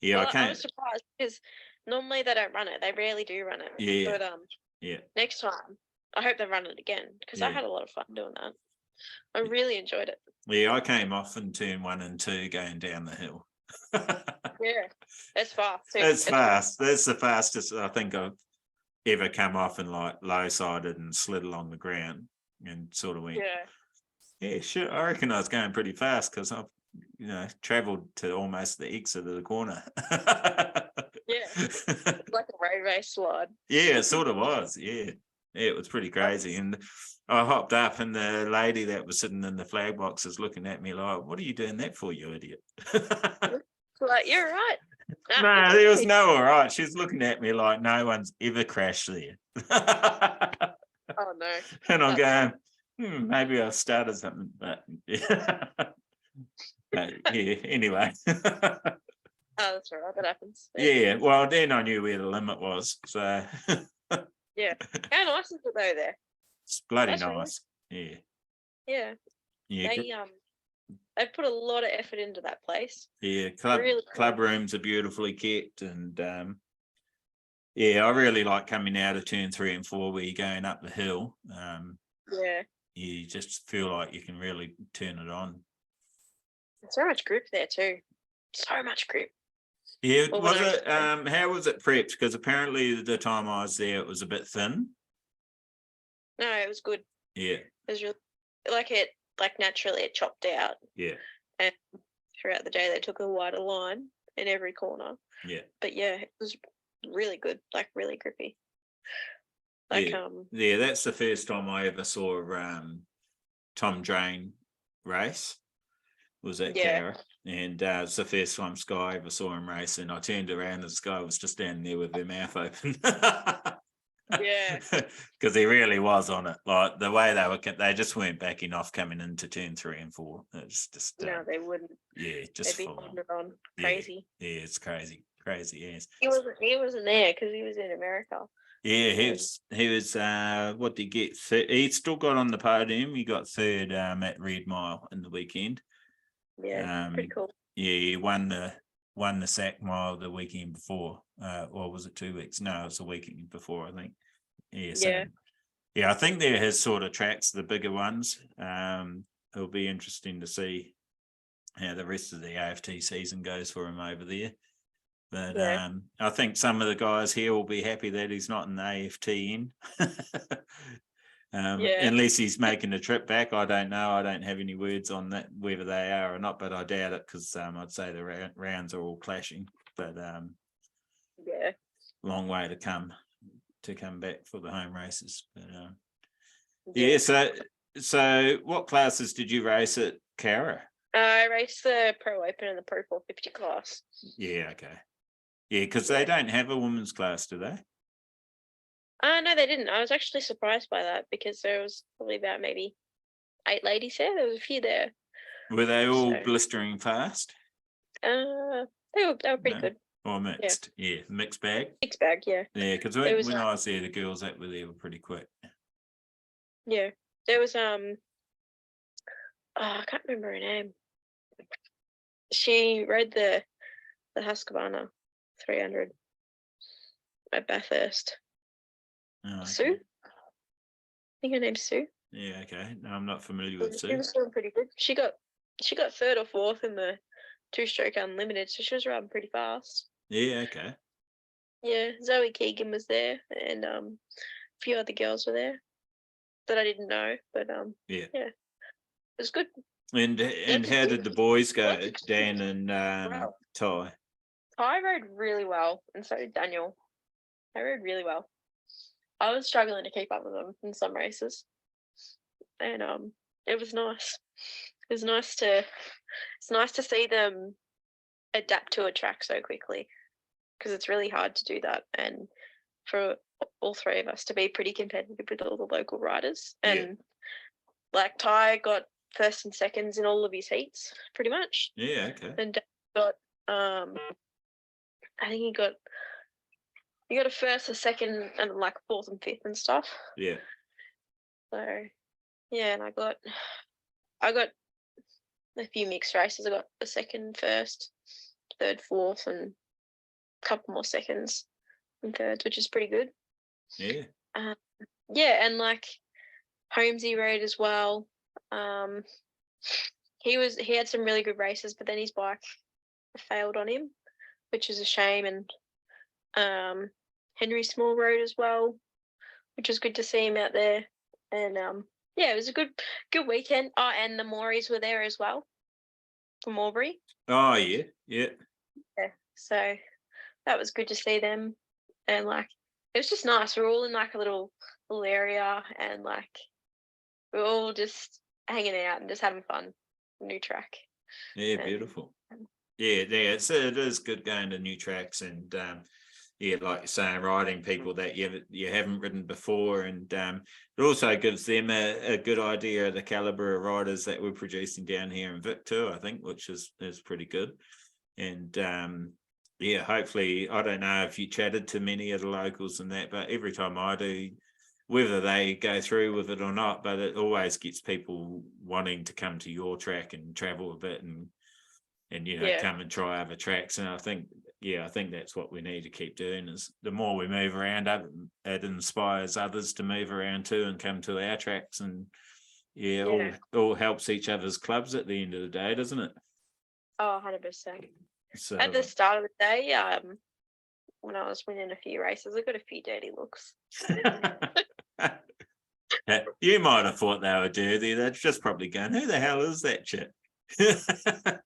Well, I can't. I was surprised because normally they don't run it. They rarely do run it. Yeah. But Yeah. next time, I hope they run it again because I Yeah. had a lot of fun doing that. I really enjoyed it. Yeah, I came off in turn 1 and 2 going down the hill. Yeah, it's fast too. It's fast. That's the fastest I think I've ever come off and like low sided and slid along the ground and sort of went. Yeah, sure. I reckon I was going pretty fast because I've travelled to almost the exit of the corner. Yeah, like a road race slide. Yeah, it sort of was. Yeah. it was pretty crazy. And I hopped up, and the lady that was sitting in the flag box is looking at me like, "What are you doing that for, you idiot?" Like, you're right. No, there was no all right. She's looking at me like no one's ever crashed there. Oh no. And I'm That's- going, maybe I started something, but yeah. But, yeah, anyway. Oh, that's all right. That happens. Yeah, well, then I knew where the limit was. So Yeah. How nice is it though there? it's bloody That's really nice. Yeah. Yeah. Yeah. They put a lot of effort into that place. Yeah. Really Club rooms are beautifully kept. And yeah, I really like coming out of turn 3 and 4 where you're going up the hill. Yeah. You just feel like you can really turn it on. So much grip there too. So much grip. Yeah, Well, was when I- it how was it prepped? Because apparently the time I was there it was a bit thin. No, it was good. Yeah, It was really like naturally it chopped out, yeah, and throughout the day they took a wider line in every corner. yeah. But yeah, it was really good, like really grippy. Like Yeah. Yeah, that's the first time I ever saw Tom Drain race. Was at Yeah. Cowra. And it's the first time Sky ever saw him race, and I turned around and Sky was just standing there with their mouth open. Yeah. Because he really was on it. Like the way they just weren't backing off coming into turn 3 and 4. It's just No, they wouldn't. yeah, just They'd be full on. putting it on. Yeah, Crazy. yeah, it's crazy, yes. He wasn't there because he was in America. Yeah, he was what did he get? He still got on the podium. He got third at Red Mile in the weekend. Yeah, pretty cool. Yeah, he won the sack mile the weekend before. Or was it 2 weeks? No, it was a weekend before, I think. Yeah, so yeah, I think they're his sort of tracks, the bigger ones. It'll be interesting to see how the rest of the AFT season goes for him over there. But I think some of the guys here will be happy that he's not in the AFT in. Unless he's making a trip back. I don't know. I don't have any words on that, whether they are or not, but I doubt it because I'd say the rounds are all clashing. But yeah, long way to come back for the home races. But yeah. So what classes did you race at Cowra? I raced the Pro Open and the Pro 450 class. Yeah, okay. Yeah, because they don't have a women's class, do they? No, they didn't. I was actually surprised by that because there was probably about maybe 8 ladies there. There was a few there. Were they all blistering fast? They were pretty good. Or mixed? Yeah, mixed bag. Mixed bag, yeah. Yeah, because when I was there, the girls that were there were pretty quick. Yeah, there was I can't remember her name. She rode the Husqvarna 300 at Bathurst. Oh, okay. Sue? I think her name's Sue. Yeah, okay. No, I'm not familiar with She Sue. was doing pretty good. She got 3rd or 4th in the 2-stroke unlimited, so she was riding pretty fast. Yeah, okay. Yeah, Zoe Keegan was there, and a few other girls were there that I didn't know, but yeah, it was good. And how did the boys go, Dan and Ty? Ty rode really well, and so did Daniel. They rode really well. I was struggling to keep up with them in some races, and it was nice. It was nice to see them adapt to a track so quickly, because it's really hard to do that, and for all 3 of us to be pretty competitive with all the local riders. And like Ty got 1st and 2nds in all of his heats, pretty much. Yeah, okay. And Dan got I think he got a 1st, a 2nd, and like 4th and 5th and stuff. Yeah. So yeah, and I got a few mixed races. I got a 2nd, 1st, 3rd, 4th, and a couple more 2nds and 3rds, which is pretty good. Yeah. Yeah, and like Holmesy rode as well. He had some really good races, but then his bike failed on him, which is a shame. And Henry Small rode as well, which was good to see him out there. And yeah, it was a good weekend. Oh, and the Mauries were there as well from Albury. Oh yeah. Yeah. So that was good to see them, and like it was just nice. We're all in like a little full area, and like we're all just hanging out and just having fun. New track. Yeah, And, beautiful. Yeah, it is good going to new tracks, and yeah, like you're saying, riding people that you haven't ridden before, and it also gives them a good idea of the caliber of riders that we're producing down here in Vic too, I think, which is pretty good. And yeah, hopefully, I don't know if you chatted to many of the locals and that, but every time I do, whether they go through with it or not, but it always gets people wanting to come to your track and travel a bit and come and try other tracks. And I think that's what we need to keep doing, is the more we move around, it inspires others to move around too and come to our tracks, and all helps each other's clubs at the end of the day, doesn't it? Oh, 100%. So At the start of the day, when I was winning a few races, I got a few dirty looks. you might have thought they were dirty. They're just probably going, who the hell is that chick? I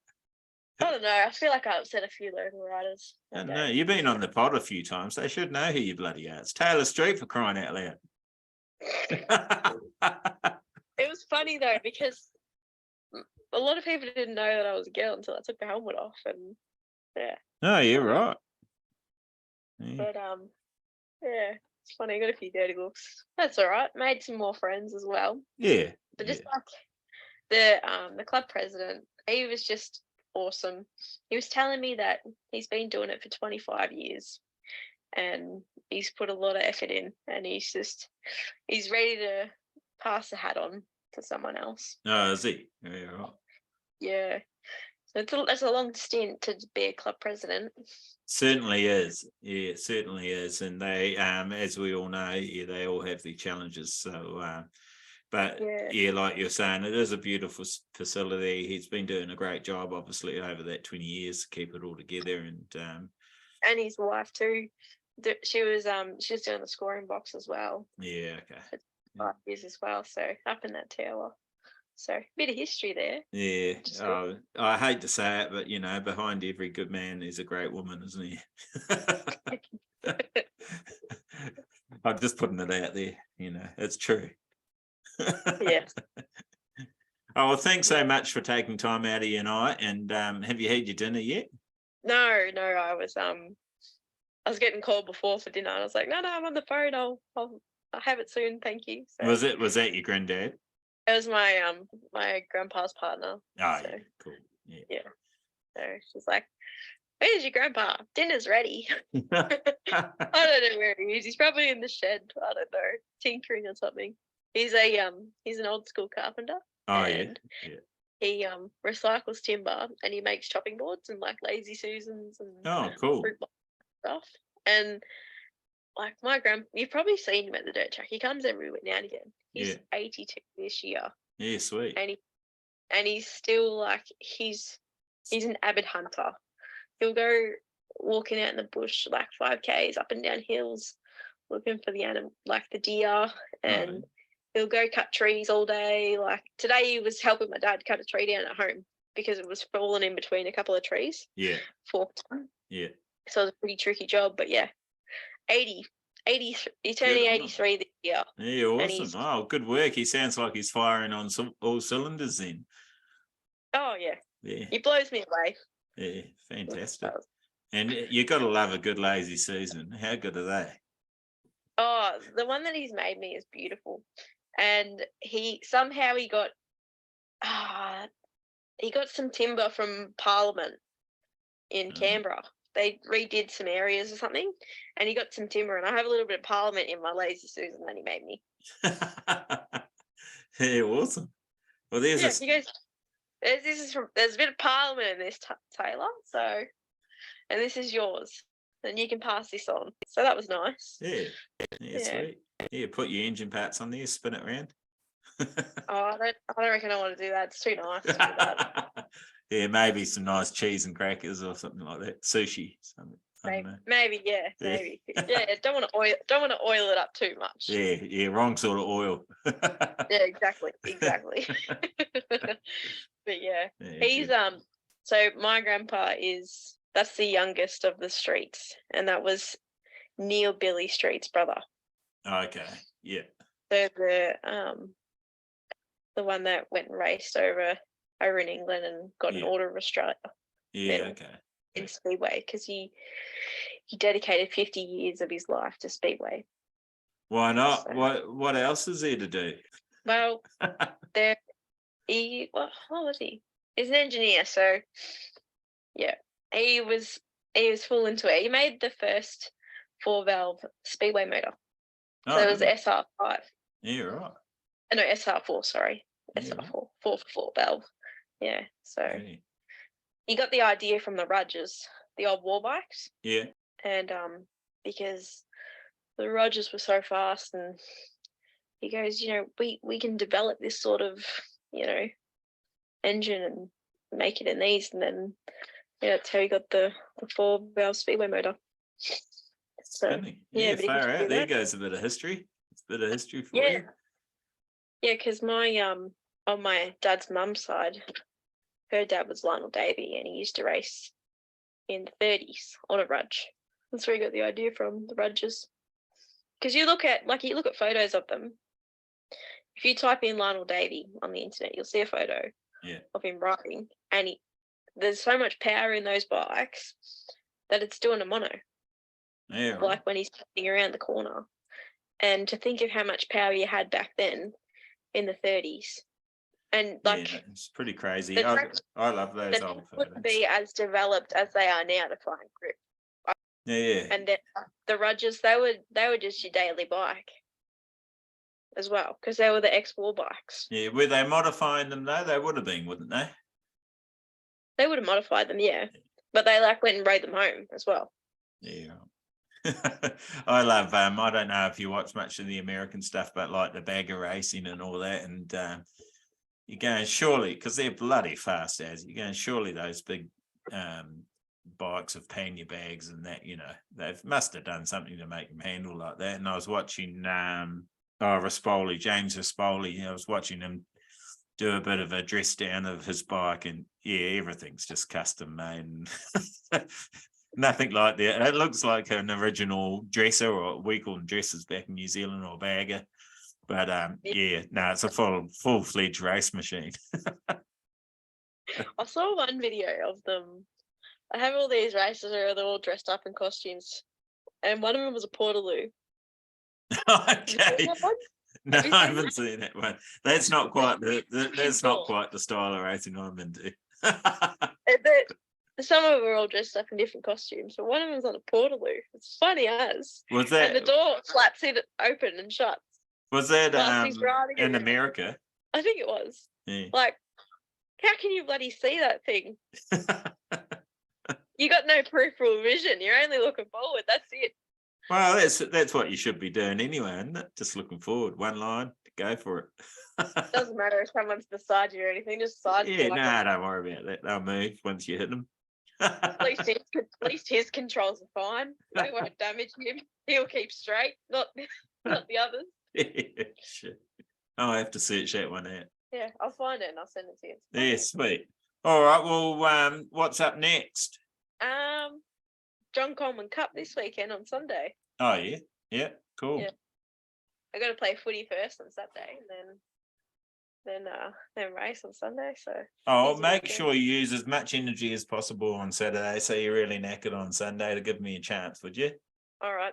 don't know. I feel like I upset a few local riders. I know. You've been on the pod a few times. They should know who you bloody are. It's Tayla Street, for crying out loud. It was funny though, because a lot of people didn't know that I was a girl until I took the helmet off, and No, you're right. Yeah. But it's funny. I got a few dirty looks. That's all right. Made some more friends as well. Yeah. But just like the club president, he was just awesome. He was telling me that he's been doing it for 25 years, and he's put a lot of effort in, and he's ready to pass the hat on to someone else. Oh, is he? Yeah, right. Yeah. So it's a long stint to be a club president. Certainly is. Yeah, it certainly is. And they, as we all know, they all have their challenges. So, but like you're saying, it is a beautiful facility. He's been doing a great job, obviously, over that 20 years to keep it all together. And his wife too. She was doing the scoring box as well. Yeah, okay. For 5 years as well. So up in that tower. So a bit of history there. Yeah. I hate to say it, but behind every good man is a great woman, isn't he? I'm just putting it out there. It's true. Yeah. Oh, well, thanks so much for taking time out of your night. And have you had your dinner yet? No, I was getting called before for dinner, and I was like, no, I'm on the phone. I'll have it soon, thank you. So, was that your granddad? It was my grandpa's partner. Oh, so, yeah, cool. Yeah. So she's like, where's your grandpa? Dinner's ready. I don't know where he is. He's probably in the shed. I don't know, tinkering or something. He's an old school carpenter. Oh, and he recycles timber, and he makes chopping boards and like lazy susans and cool fruit stuff. And like you've probably seen him at the dirt track. He comes every now and again. He's 82 this year. Yeah, sweet. And he's still like he's an avid hunter. He'll go walking out in the bush like 5Ks up and down hills, looking for the animal, like the deer, and he'll go cut trees all day. Like today, he was helping my dad cut a tree down at home because it was fallen in between a couple of trees. Yeah. Forked. Yeah. So it was a pretty tricky job, but yeah, 80. He's turning 83 this year. Yeah, awesome. Oh, good work. He sounds like he's firing on all cylinders then. Oh, yeah. Yeah. He blows me away. Yeah, fantastic. And you got to love a good lazy Susan. How good are they? Oh, the one that he's made me is beautiful. And he got some timber from Parliament in Canberra. They redid some areas or something, and he got some timber, and I have a little bit of Parliament in my lazy Susan that he made me. Yeah, awesome. Well, he goes, there's a bit of Parliament in this, Taylor, so, and this is yours, and you can pass this on. So that was nice. Yeah, sweet. Yeah, put your engine parts on there, spin it around. I don't reckon I want to do that. It's too nice to do that. Yeah, maybe some nice cheese and crackers or something like that. Sushi, something. Maybe. Yeah. Don't want to oil it up too much. Yeah, wrong sort of oil. Yeah, exactly. But yeah, he's so my grandpa that's the youngest of the Streets, and that was Neil Billy Street's brother. Okay, yeah. So the one that went and raced over in England and got an Order of Australia medal in Speedway, because he dedicated 50 years of his life to Speedway. Why not? So, what else is there to do? Well, what was he? He's an engineer, so yeah, he was full into it. He made the first 4-valve Speedway motor. So it was the SR5. Yeah, right. No, SR4, sorry. SR4, 4-valve. Yeah, so he got the idea from the Rudges, the old war bikes. Yeah. And because the Rudges were so fast, and he goes, we can develop this sort of, engine and make it in these, and then that's how he got the 4-valve Speedway motor. So far out. There goes a bit of history. It's a bit of history for you. Yeah, because my on my dad's mum's side, her dad was Lionel Davey, and he used to race in the 30s on a Rudge. That's where he got the idea from, the Rudges. Because you look at photos of them. If you type in Lionel Davey on the internet, you'll see a photo of him riding, and there's so much power in those bikes that it's doing a mono. Yeah, like when he's coming around the corner. And to think of how much power you had back then in the 30s. And it's pretty crazy. I love those old photos. Wouldn't be as developed as they are now to find grip. Yeah. And then the Rudges, they were just your daily bike as well, because they were the ex-war bikes. Yeah, were they modifying them though? They would have been, wouldn't they? They would have modified them, yeah. But they went and rode them home as well. Yeah. I love I don't know if you watch much of the American stuff, but like the bagger racing and all that, and you're going, surely, because they're bloody fast as you're going, surely those big bikes of pannier bags and that, they must have done something to make them handle like that. And I was watching Rispoli, James Rispoli, I was watching him do a bit of a dress down of his bike, and everything's just custom made. Nothing like that. It looks like an original dresser, or we call them dressers back in New Zealand, or bagger. But it's a full-fledged race machine. I saw one video of them. I have all these racers where they're all dressed up in costumes, and one of them was a Portaloo. Okay. No, I haven't seen that one. That's not quite the style of racing I'm into. Some of them are all dressed up in different costumes, but one of them was on a Portaloo. It's funny as. Was that? And the door flaps it open and shuts. Was that in America? I think it was. Yeah. How can you bloody see that thing? You got no peripheral vision. You're only looking forward. That's it. Well, that's what you should be doing anyway, isn't it? Just looking forward. One line, go for it. Doesn't matter if someone's beside you or anything. Just side. Yeah, don't worry about that. They'll move once you hit them. At least his controls are fine. They won't damage him. He'll keep straight, not the others. Yeah, shit. I'll have to search that one out. Yeah, I'll find it and I'll send it to you. Yeah, sweet. All right. Well, what's up next? John Coleman Cup this weekend on Sunday. Oh yeah, cool. Yeah. I got to play footy first on Saturday, and then race on Sunday. So make sure you use as much energy as possible on Saturday, so you're really knackered on Sunday to give me a chance, would you? All right.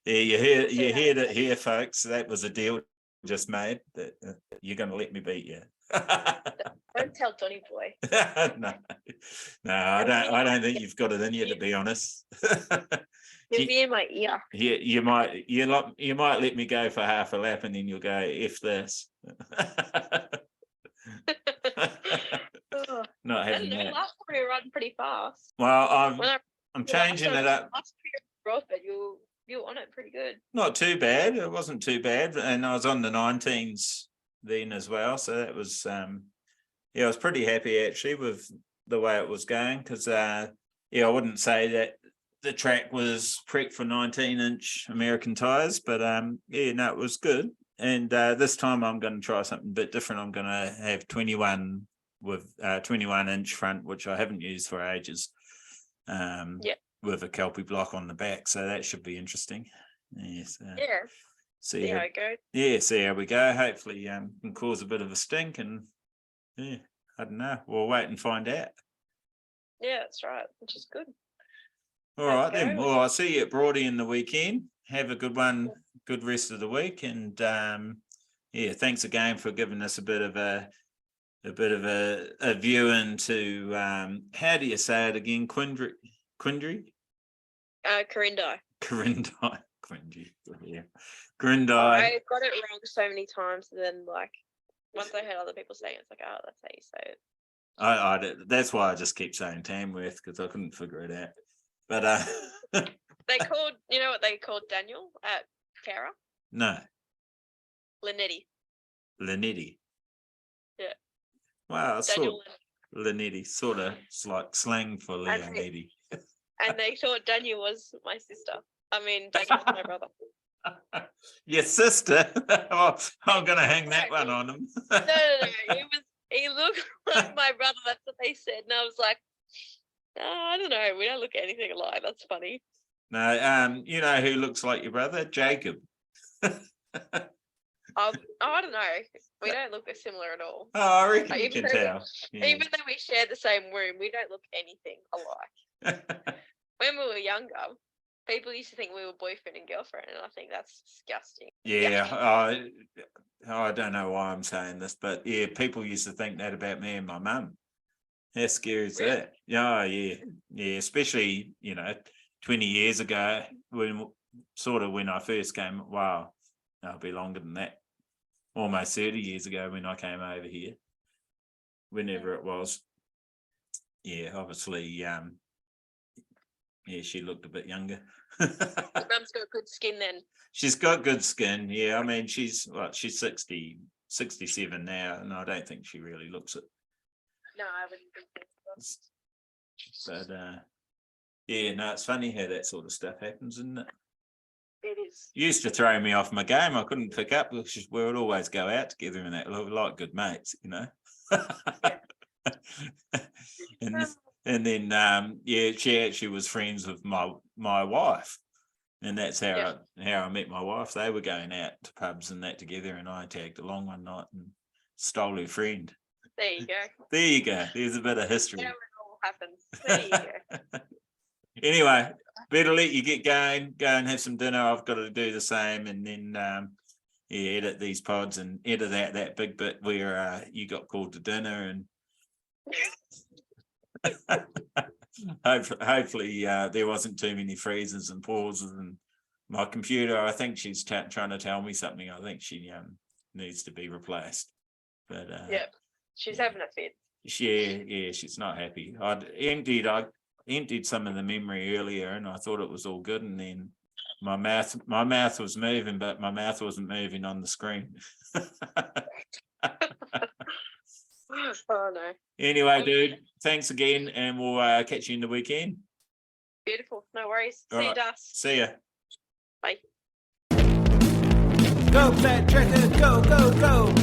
Yeah, you heard it here, folks. That was a deal just made. That you're going to let me beat you. Don't tell Donny Boy. No, I don't think you've got it in you, to be honest. You'll be in my ear. You might let me go for half a lap, and then you'll go, F this. Not having that. Last time we were running pretty fast. Well, I'm changing it up. But you were on it pretty good. Not too bad. It wasn't too bad, and I was on the 19s then as well. So that was, I was pretty happy actually with the way it was going, because, I wouldn't say that the track was prepped for 19-inch American tyres, but it was good. And this time I'm going to try something a bit different. I'm going to have 21 with 21-inch front, which I haven't used for ages. With a Kelpie block on the back, so that should be interesting. Yes. Yeah. See how it goes. Yeah, see how we go. Hopefully, can cause a bit of a stink, and yeah, I don't know. We'll wait and find out. Yeah, that's right, which is good. All right then. Well, I'll see you at Broady in the weekend. Have a good one, good rest of the week, and yeah, thanks again for giving us a bit of a view into how do you say it again? Quirindi? Quirindi. Quirindi. Quirindi. Yeah. Quirindi. I got it wrong so many times, and then like once I heard other people saying it, it's like, oh, that's how you say it. That's why I just keep saying Tamworth, because I couldn't figure it out. But they called, you know what they called Daniel at Cowra? No. Linetti. Linetti. Yeah. Wow, it's Daniel Linetti, sort of like slang for Leonetti. And they thought Daniel was my sister. I mean, Daniel was my brother. Your sister? Oh, I'm going to hang that one on him. No. He looked like my brother. That's what they said. And I was like, oh, I don't know. We don't look anything alike. That's funny. No, you know who looks like your brother? Jacob. I don't know. We don't look similar at all. Oh, I reckon you can tell. Yeah. Even though we share the same room, we don't look anything alike. When we were younger, people used to think we were boyfriend and girlfriend, and I think that's disgusting. Yeah, I don't know why I'm saying this, but yeah, people used to think that about me and my mum. How scary is that? Oh, yeah, especially 20 years ago when I first came. Wow, it'll be longer than that. Almost 30 years ago when I came over here. Whenever it was. Yeah, obviously. Yeah, she looked a bit younger. Mum's got good skin then. She's got good skin. Yeah, I mean, she's 60, 67 now, and I don't think she really looks it. No, I wouldn't think so. But yeah, no, it's funny how that sort of stuff happens, isn't it? It is. Used to throw me off my game. I couldn't pick up, because we would always go out together and that, like good mates, And then she actually was friends with my wife, and that's how I met my wife. They were going out to pubs and that together, and I tagged along one night and stole her friend. There you go. There you go. There's a bit of history. How it all happens. There you go. Anyway, better let you get going. Go and have some dinner. I've got to do the same, and then edit these pods and edit out that big bit where you got called to dinner, and hopefully there wasn't too many freezes and pauses. And my computer, I think she's trying to tell me something. I think she needs to be replaced. But she's having a fit. Yeah, she's not happy. I emptied some of the memory earlier, and I thought it was all good, and then my mouth was moving, but my mouth wasn't moving on the screen. Oh no. Anyway, dude, thanks again, and we'll catch you in the weekend. Beautiful. No worries. All See you, right. Das. See ya. Bye. Go, Fat Tracker, go, go, go.